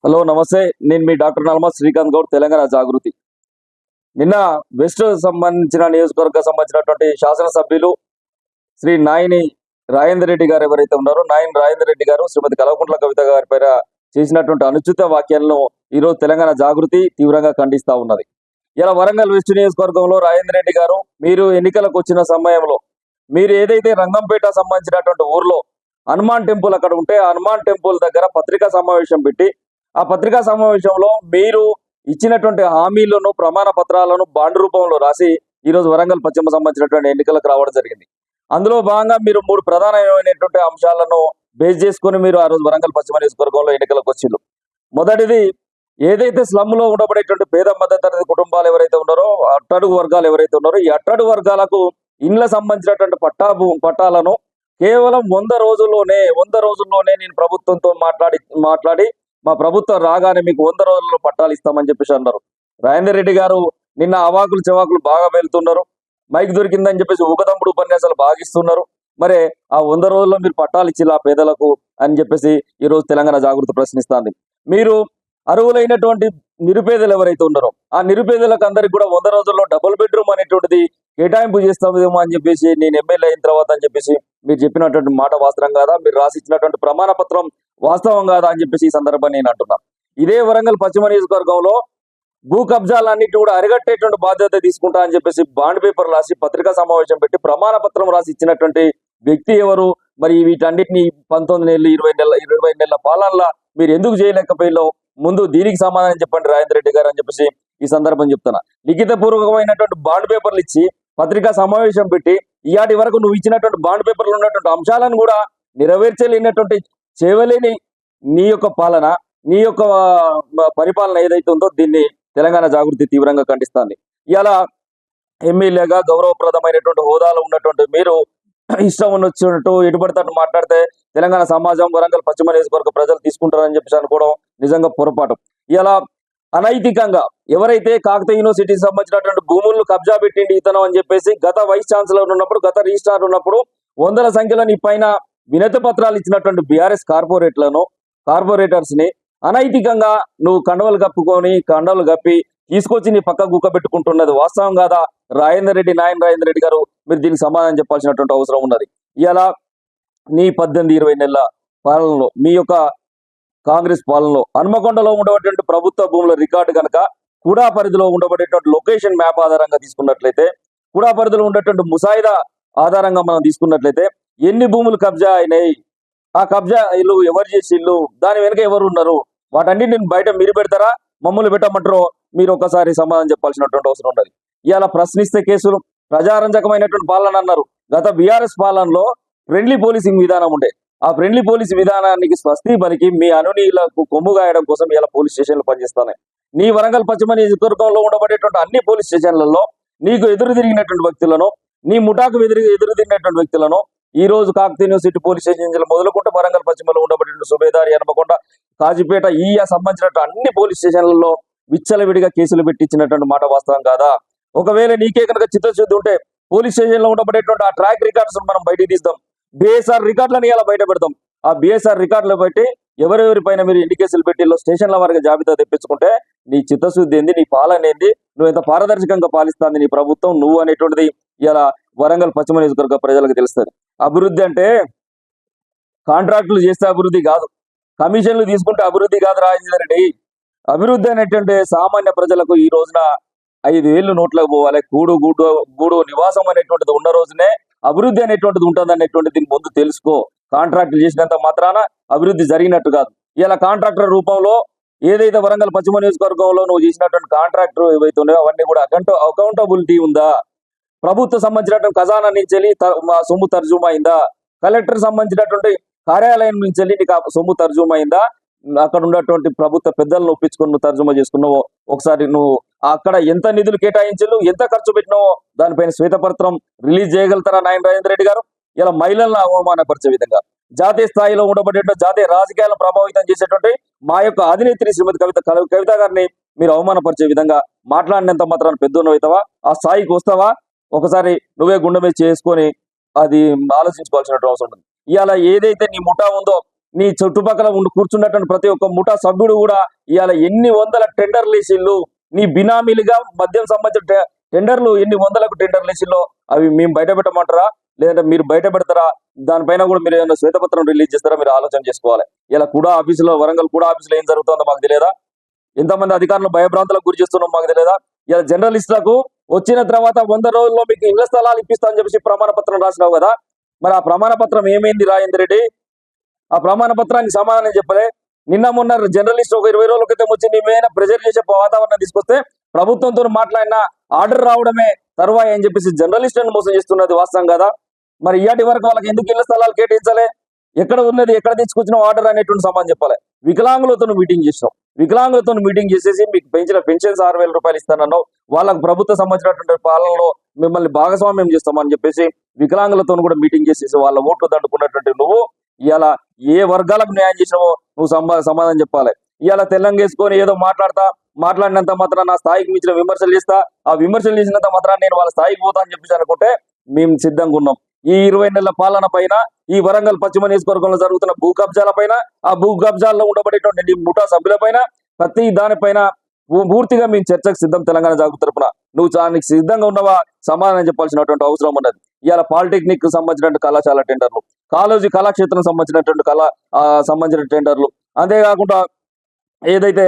Hello నమస్తే. నేను మీ doctor నల్మ Srikanth Goud, Telangana జాగృతి. నిన్న వెస్ట్ సంబంధించిన నియోజకవర్గ సంబంధించినటువంటి శాసనసభ్యులు శ్రీ నాయని రాజేందర్ రెడ్డి గారు ఎవరైతే ఉన్నారో, నాయని రాజేందర్ రెడ్డి గారు శ్రీమతి కల్వకుంట్ల కవిత గారి పైన చేసినటువంటి అనుచిత వ్యాఖ్యలను ఈరోజు తెలంగాణ జాగృతి తీవ్రంగా ఖండిస్తా ఉన్నది. ఇలా వరంగల్ వెస్ట్ నియోజకవర్గంలో రాజేందర్ రెడ్డి గారు, మీరు ఎన్నికలకు వచ్చిన సమయంలో మీరు ఏదైతే రంగంపేట సంబంధించినటువంటి ఊర్లో హనుమాన్ టెంపుల్ అక్కడ ఉంటే, ఆ హనుమాన్ టెంపుల్ దగ్గర పత్రికా సమావేశం పెట్టి, ఆ పత్రికా సమావేశంలో మీరు ఇచ్చినటువంటి హామీలను, ప్రమాణ పత్రాలను బాండ్ రూపంలో రాసి ఈరోజు వరంగల్ పశ్చిమ సంబంధించినటువంటి ఎన్నికలకు రావడం జరిగింది. అందులో భాగంగా మీరు 3 ప్రధానమైనటువంటి అంశాలను బేస్ చేసుకుని మీరు ఆ రోజు వరంగల్ పశ్చిమ నియోజకవర్గంలో ఎన్నికలకు వచ్చిండ్రు. మొదటిది, ఏదైతే స్లమ్ లో ఉండబడేటువంటి పేద మధ్యతరగతి కుటుంబాలు ఎవరైతే ఉన్నారో, అట్టడుగు వర్గాలు ఎవరైతే ఉన్నారో, ఈ అట్టడుగు వర్గాలకు ఇండ్ల సంబంధించినటువంటి పట్టాలను కేవలం 100 రోజుల్లోనే నేను ప్రభుత్వంతో మాట్లాడి మా ప్రభుత్వం రాగానే మీకు 100 రోజుల్లో పట్టాలు ఇస్తామని చెప్పేసి అన్నారు. రాజేందర్ రెడ్డి గారు నిన్న అవాకులు చెవాకులు బాగా వెళ్తున్నారు. మైక్ దొరికిందని చెప్పేసి ఊకదంపుడు ఉపన్యాసాలు బాగిస్తున్నారు. మరి ఆ 100 రోజుల్లో మీరు పట్టాలు ఇచ్చి ఆ పేదలకు అని చెప్పేసి ఈరోజు తెలంగాణ జాగృతి ప్రశ్నిస్తుంది. మీరు అర్హులైనటువంటి నిరుపేదలు ఎవరైతే ఉన్నారో, ఆ నిరుపేదలకు అందరికి కూడా 100 రోజుల్లో డబుల్ బెడ్రూమ్ అనేటువంటిది కేటాయింపు చేస్తామేమో అని చెప్పేసి, నేను ఎమ్మెల్యే అయిన తర్వాత అని చెప్పేసి మీరు చెప్పినటువంటి మాట వాస్తవం కాదా? మీరు రాసిచ్చినటువంటి ప్రమాణ పత్రం వాస్తవం కాదా అని చెప్పేసి ఈ సందర్భాన్ని నేను అంటున్నా. ఇదే వరంగల్ పశ్చిమ నియోజకవర్గంలో భూ కబ్జాలన్నిటి కూడా అరిగట్టేటువంటి బాధ్యత తీసుకుంటా అని చెప్పేసి బాండ్ పేపర్ రాసి పత్రికా సమావేశం పెట్టి ప్రమాణ పత్రం రాసి ఇచ్చినటువంటి వ్యక్తి ఎవరు? మరి వీటన్నిటిని 19 నెలలు 20 నెలల పాలనలో మీరు ఎందుకు చేయలేకపోయిలో? ముందు దీనికి సమాధానం చెప్పండి రాజేందర్ రెడ్డి గారు అని చెప్పేసి ఈ సందర్భం చెప్తున్నా. లిఖిత పూర్వకమైనటువంటి బాండ్ పేపర్లు ఇచ్చి పత్రికా సమావేశం పెట్టి ఇయాటి వరకు నువ్వు ఇచ్చినటువంటి బాండ్ పేపర్లు ఉన్నటువంటి అంశాలను కూడా నెరవేర్చలేనటువంటి, చేయలేని నీ యొక్క పాలన, నీ యొక్క పరిపాలన ఏదైతే ఉందో దీన్ని తెలంగాణ జాగృతి తీవ్రంగా ఖండిస్తుంది. ఇలా ఎమ్మెల్యేగా గౌరవప్రదమైనటువంటి హోదాలో ఉన్నటువంటి మీరు ఇష్టం ఉన్నట్టు ఎటుపడితే మాట్లాడితే తెలంగాణ సమాజం, వరంగల్ పశ్చిమ నియోజకవర్గ ప్రజలు తీసుకుంటారని చెప్పేసి అనుకోవడం నిజంగా పొరపాటు. ఇలా అనైతికంగా ఎవరైతే కాకతీయ యూనివర్సిటీకి సంబంధించినటువంటి భూములను కబ్జా పెట్టిండి ఇతను అని చెప్పేసి గత వైస్ ఛాన్సలర్ ఉన్నప్పుడు, గత రిజిస్ట్రార్ ఉన్నప్పుడు వందల సంఖ్యలో నీ పైన వినతి పత్రాలు ఇచ్చినటువంటి బీఆర్ఎస్ కార్పొరేటర్స్ ని అనైతికంగా నువ్వు కండవలు కప్పి తీసుకొచ్చి నీ పక్క గుక్క పెట్టుకుంటున్నది వాస్తవం కాదా? నాయని రాజేందర్ రెడ్డి గారు, మీరు దీనికి సమాధానం చెప్పాల్సినటువంటి అవసరం ఉన్నది. ఇలా నీ 18-20 నెలల పాలనలో, మీ యొక్క కాంగ్రెస్ పాలనలో హన్మకొండలో ఉండబడేటువంటి ప్రభుత్వ భూముల రికార్డు కనుక కూడా పరిధిలో ఉండబడేటువంటి లొకేషన్ మ్యాప్ ఆధారంగా తీసుకున్నట్లయితే, కూడా పరిధిలో ఉండేటువంటి ముసాయిదా ఆధారంగా మనం తీసుకున్నట్లయితే ఎన్ని భూములు కబ్జా అయినాయి, ఆ కబ్జా ఇల్లు ఎవరు చేసి ఇల్లు, దాని వెనుక ఎవరు ఉన్నారు, వాటన్నిటిని బయట మీరు పెడతారా, మమ్మల్ని పెట్టమంటారో మీరు ఒక్కసారి సమాధానం చెప్పాల్సినటువంటి అవసరం ఉన్నది. ఇలా ప్రశ్నిస్తే కేసులు, ప్రజారంజకమైనటువంటి పాలన అన్నారు. గత బీఆర్ఎస్ పాలనలో ఫ్రెండ్లీ పోలీసింగ్ విధానం ఉండే. ఆ ఫ్రెండ్లీ పోలీస్ విధానానికి స్వస్తి పలికి మీ అనునీయులకు కొమ్ము గాయడం కోసం ఇలా పోలీస్ స్టేషన్లు పనిచేస్తున్నాయి. నీ వరంగల్ పశ్చిమ నియోజకవర్గంలో ఉండబడేటువంటి అన్ని పోలీస్ స్టేషన్లలో నీకు ఎదురు తిరిగినటువంటి వ్యక్తులను, నీ ముఠాకు ఎదురు తిరిగినటువంటి వ్యక్తులను ఈ రోజు కాకతీయ యూనివర్సిటీ పోలీస్ స్టేషన్ మొదలుకుంటే వరంగల్ పశ్చిమలో ఉండబడేటువంటి సుబేదారి, హన్మకొండ, కాజీపేట ఈ సంబంధించినటువంటి అన్ని పోలీస్ స్టేషన్లలో విచ్చలవిడిగా కేసులు పెట్టించినటువంటి మాట వాస్తవం కాదా? ఒకవేళ నీకే కనుక చిత్తశుద్ధి ఉంటే పోలీస్ స్టేషన్ లో ఉండబడేటువంటి ఆ ట్రాక్ రికార్డ్స్ మనం బయటికి తీద్దాం, బిఎస్ఆర్ రికార్డులను ఇలా బయట పెడదాం. ఆ బిఎస్ఆర్ రికార్డులు బట్టి ఎవరెవరి పైన మీరు ఎన్ని కేసులు పెట్టిలో స్టేషన్ల వారికి జాబితా తెప్పించుకుంటే నీ చిత్తశుద్ధి ఏంది, నీ పాలన ఏంది, నువ్వు ఎంత పారదర్శకంగా పాలిస్తుంది నీ ప్రభుత్వం, నువ్వు అనేటువంటిది ఇలా వరంగల్ పశ్చిమ నియోజకవర్గ ప్రజలకు తెలుస్తుంది. అభివృద్ధి అంటే కాంట్రాక్టులు చేస్తే అభివృద్ధి కాదు, కమిషన్లు తీసుకుంటే అభివృద్ధి కాదు రాజేందర్ రెడ్డి. అభివృద్ధి అనేటువంటి సామాన్య ప్రజలకు ఈ రోజున 5,000 నోట్లకు పోవాలి, గూడు నివాసం అనేటువంటిది ఉన్న రోజునే అభివృద్ధి అనేటువంటిది ఉంటుంది అనేటువంటిది దీని ముందు తెలుసుకో. కాంట్రాక్టులు చేసినంత మాత్రాన అభివృద్ధి జరిగినట్టు కాదు. ఇలా కాంట్రాక్టర్ రూపంలో ఏదైతే వరంగల్ పశ్చిమ నియోజకవర్గంలో నువ్వు చేసినటువంటి కాంట్రాక్టర్ ఏవైతే ఉన్నాయో అవన్నీ కూడా అకౌంటబిలిటీ ఉందా? ప్రభుత్వం సంబంధించినటువంటి ఖజానా నుంచి వెళ్ళి సొమ్ము తర్జుమా అయిందా? కలెక్టర్ సంబంధించినటువంటి కార్యాలయం నుంచి వెళ్ళి నీకు సొమ్ము తర్జుమా అయిందా? అక్కడ ఉన్నటువంటి ప్రభుత్వ పెద్దలను ఒప్పించుకొని నువ్వు తర్జుమా చేసుకున్నావో ఒకసారి నువ్వు అక్కడ ఎంత నిధులు కేటాయించావు, ఎంత ఖర్చు పెట్టినావో దానిపైన శ్వేతపత్రం రిలీజ్ చేయగలుగుతారా నాయన రాజేందర్ రెడ్డి గారు? ఇలా మహిళలను అవమానపరిచే విధంగా, జాతీయ స్థాయిలో ఉండబడేటువంటి జాతీయ రాజకీయాలను ప్రభావితం చేసేటువంటి మా యొక్క అధినేత్రి శ్రీమతి కవిత గారిని మీరు అవమానపరిచే విధంగా మాట్లాడినంత మాత్రాన్ని పెద్దవుతావా? ఆ స్థాయికి వస్తావా? ఒకసారి నువ్వే గుండె మీద చేసుకొని అది ఆలోచించుకోవాల్సినటువంటి అవసరం ఉంది. ఇవాళ ఏదైతే నీ ముఠా ఉందో నీ చుట్టుపక్కల ఉండి కూర్చున్నటువంటి ప్రతి ఒక్క ముఠా సభ్యుడు కూడా ఇవాళ ఎన్ని వందల టెండర్లు వేసిళ్ళు, నీ బినామీలుగా మద్యం సంబంధించిన టెండర్లు ఎన్ని వందలకు టెండర్లు వేసిల్లో అవి మేము బయట పెట్టమంటారా, లేదంటే మీరు బయట పెడతారా? దానిపైన కూడా మీరు ఏమైనా శ్వేతపత్రం రిలీజ్ చేస్తారా? మీరు ఆలోచన చేసుకోవాలి. ఇలా కూడా ఆఫీసులో, వరంగల్ కూడా ఆఫీసులో ఏం జరుగుతుందో మాకు తెలియదా? ఎంతమంది అధికారులు భయభ్రాంతులకు గురి చేస్తున్నాం మాకు తెలియదా? ఇలా జర్నలిస్టులకు వచ్చిన తర్వాత 100 రోజుల్లో మీకు ఇళ్ల స్థలాలు ఇప్పిస్తా అని చెప్పేసి ప్రమాణ పత్రం రాసినావు కదా, మరి ఆ ప్రమాణ పత్రం ఏమైంది రాజేందర్ రెడ్డి? ఆ ప్రమాణ పత్రానికి సమాధానం చెప్పలే. నిన్న మొన్న జర్నలిస్ట్ ఒక 20 రోజుల క్రితం వచ్చి నీ మీద ప్రెజర్ చేసే వాతావరణం తీసుకొస్తే ప్రభుత్వంతో మాట్లాడిన ఆర్డర్ రావడమే తరువాయి అని చెప్పేసి జర్నలిస్టులను మోసం చేస్తున్నది వాస్తవం కదా? మరి ఇయాటి వరకు వాళ్ళకి ఎందుకు ఇళ్ల స్థలాలు కేటాయించాలి? ఎక్కడ ఉన్నది, ఎక్కడ తీసుకొచ్చిన ఆర్డర్ అనేటువంటి సమాధానం చెప్పాలి. వికలాంగులతో మీటింగ్ చేసినాం, వికలాంగులతో మీటింగ్ చేసేసి మీకు పెంచిన పెన్షన్స్ 6,000 రూపాయలు ఇస్తానన్నావు, వాళ్ళకు ప్రభుత్వం సంబంధించినటువంటి పాలనలో మిమ్మల్ని భాగస్వామ్యం చేస్తామని చెప్పేసి వికలాంగులతో కూడా మీటింగ్ చేసేసి వాళ్ళ ఓట్లు దండుకున్నటువంటి నువ్వు ఇవాళ ఏ వర్గాలకు న్యాయం చేసినావో నువ్వు సమాధానం చెప్పాలి. ఇవాళ తెల్లంగా వేసుకొని ఏదో మాట్లాడినంత మాత్రం నా స్థాయికి మించిన విమర్శలు చేస్తా, ఆ విమర్శలు చేసినంత మాత్రం నేను వాళ్ళ స్థాయికి పోతా అని చెప్పేసి అనుకుంటే మేము సిద్ధంగా ఉన్నాం. ఈ 20 నెలల పాలన పైన, ఈ వరంగల్ పశ్చిమ నియోజకవర్గంలో జరుగుతున్న భూ కబ్జాల పైన, ఆ భూ కబ్జాల్లో ఉండబడేటువంటి ముఠా సభ్యుల పైన, ప్రతి దానిపైన పూర్తిగా మేము చర్చకు సిద్ధం. తెలంగాణ జాగృతి తరపున నువ్వు దానికి సిద్ధంగా ఉన్నవా? సమాధానం చెప్పాల్సినటువంటి అవసరం ఉన్నది. ఇవాళ పాలిటెక్నిక్ సంబంధించినటువంటి కళాశాల టెండర్లు, కాలేజీ కళాక్షేత్రం సంబంధించినటువంటి సంబంధించిన టెండర్లు, అంతేకాకుండా ఏదైతే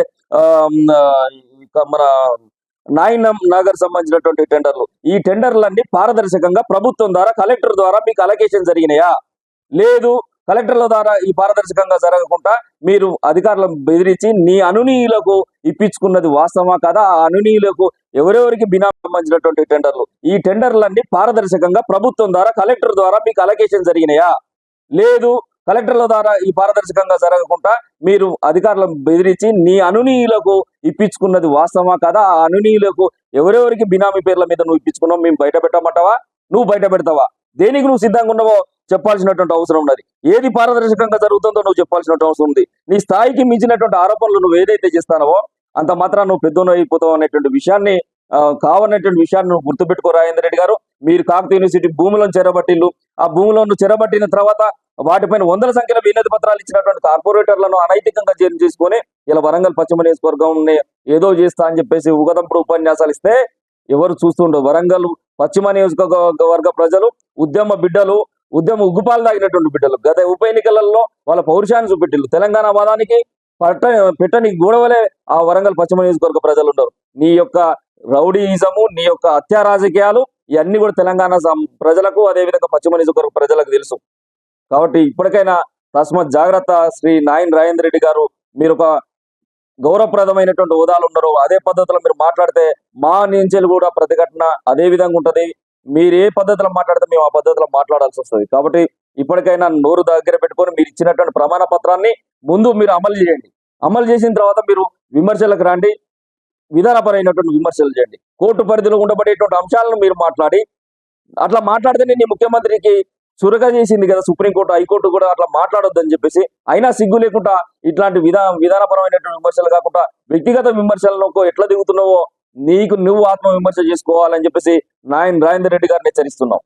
మన నాయన్ నగర్ సంబంధించినటువంటి టెండర్లు, ఈ టెండర్లన్నీ పారదర్శకంగా ప్రభుత్వం ద్వారా, కలెక్టర్ ద్వారా మీకు అలొకేషన్ జరిగినాయా? లేదు. కలెక్టర్ల ద్వారా ఈ పారదర్శకంగా జరగకుండా మీరు అధికారులను బెదిరించి నీ అనునీయులకు ఇప్పించుకున్నది వాస్తవమా కదా? ఆ అనునీయులకు ఎవరెవరికి బినామీ సంబంధించినటువంటి టెండర్లు, ఈ టెండర్లన్నీ పారదర్శకంగా ప్రభుత్వం ద్వారా, కలెక్టర్ ద్వారా మీకు అలొకేషన్ జరిగినాయా? లేదు. కలెక్టర్ల ద్వారా ఈ పారదర్శకంగా జరగకుండా మీరు అధికారులను బెదిరించి నీ అనునీయులకు ఇప్పించుకున్నది వాస్తవమా కదా? ఆ అనునీయులకు ఎవరెవరికి బినామీ పేర్ల మీద నువ్వు ఇప్పించుకున్నావు మేము బయట పెట్టమంటావా? నువ్వు బయట పెడతావా? దేనికి నువ్వు సిద్ధంగా ఉన్నావో చెప్పాల్సినటువంటి అవసరం ఉన్నది. ఏది పారదర్శకంగా జరుగుతుందో నువ్వు చెప్పాల్సినటువంటి అవసరం ఉంది. నీ స్థాయికి మించినటువంటి ఆరోపణలు నువ్వు ఏదైతే చేస్తానవో అంత మాత్రం నువ్వు పెద్దోను అయిపోతావు అనేటువంటి విషయాన్ని కావనటువంటి విషయాన్ని నువ్వు గుర్తుపెట్టుకో రాజేందర్ రెడ్డి గారు. మీరు కాకతీయ యూనివర్సిటీ భూములను చెరబట్టిల్లు, ఆ భూములను చెరబట్టిన తర్వాత వాటిపైన 100ల సంఖ్యలో వినతి పత్రాలు ఇచ్చినటువంటి కార్పొరేటర్లను అనైతికంగా చేసుకొని ఇలా వరంగల్ పశ్చిమ నియోజకవర్గం ఏదో చేస్తా అని చెప్పేసి ఉగదంపుడు ఉపన్యాసాలు ఇస్తే ఎవరు చూస్తుండవు. వరంగల్ పశ్చిమ నియోజకవర్గ ప్రజలు ఉద్యమ బిడ్డలు, ఉద్యమ ఉగ్గుపాలు తాగినటువంటి బిడ్డలు. గత ఉప ఎన్నికలలో వాళ్ళ పౌరుషాన్ని చూపెట్టిల్లు. తెలంగాణ వాదానికి పెట్టని గొడవలే ఆ వరంగల్ పశ్చిమ నియోజకవర్గ ప్రజలు ఉన్నారు. నీ యొక్క రౌడీయిజము, నీ యొక్క హత్యా రాజకీయాలు ఇవన్నీ కూడా తెలంగాణ ప్రజలకు, అదేవిధంగా పశ్చిమ నియోజకవర్గ ప్రజలకు తెలుసు. కాబట్టి ఇప్పటికైనా తస్మత్ జాగ్రత్త. శ్రీ నాయన్ రాజేందర్ రెడ్డి గారు, మీరు ఒక గౌరవప్రదమైనటువంటి హోదాలు ఉన్నారు. అదే పద్ధతిలో మీరు మాట్లాడితే మా నుంచి కూడా ప్రతిఘటన అదే విధంగా ఉంటది. మీరు ఏ పద్ధతిలో మాట్లాడితే మేము ఆ పద్ధతిలో మాట్లాడాల్సి వస్తుంది. కాబట్టి ఇప్పటికైనా నోరు దగ్గర పెట్టుకొని మీరు ఇచ్చినటువంటి ప్రమాణ పత్రాన్ని ముందు మీరు అమలు చేయండి. అమలు చేసిన తర్వాత మీరు విమర్శలకు రండి, విధానపరమైనటువంటి విమర్శలు చేయండి. కోర్టు పరిధిలో ఉండబడేటువంటి అంశాలను మీరు మాట్లాడి, అట్లా మాట్లాడితేనే నీ ముఖ్యమంత్రికి సురగా చేసింది కదా సుప్రీంకోర్టు, హైకోర్టు కూడా అట్లా మాట్లాడొద్దని చెప్పేసి. అయినా సిగ్గు లేకుండా ఇట్లాంటి విధానపరమైనటువంటి విమర్శలు కాకుండా వ్యక్తిగత విమర్శలను ఎట్లా దిగుతున్నావో నీకు నువ్వు ఆత్మ విమర్శ చేసుకోవాలని చెప్పేసి నాయన్ రాజేందర్ రెడ్డి గారిని హెచ్చరిస్తున్నాం.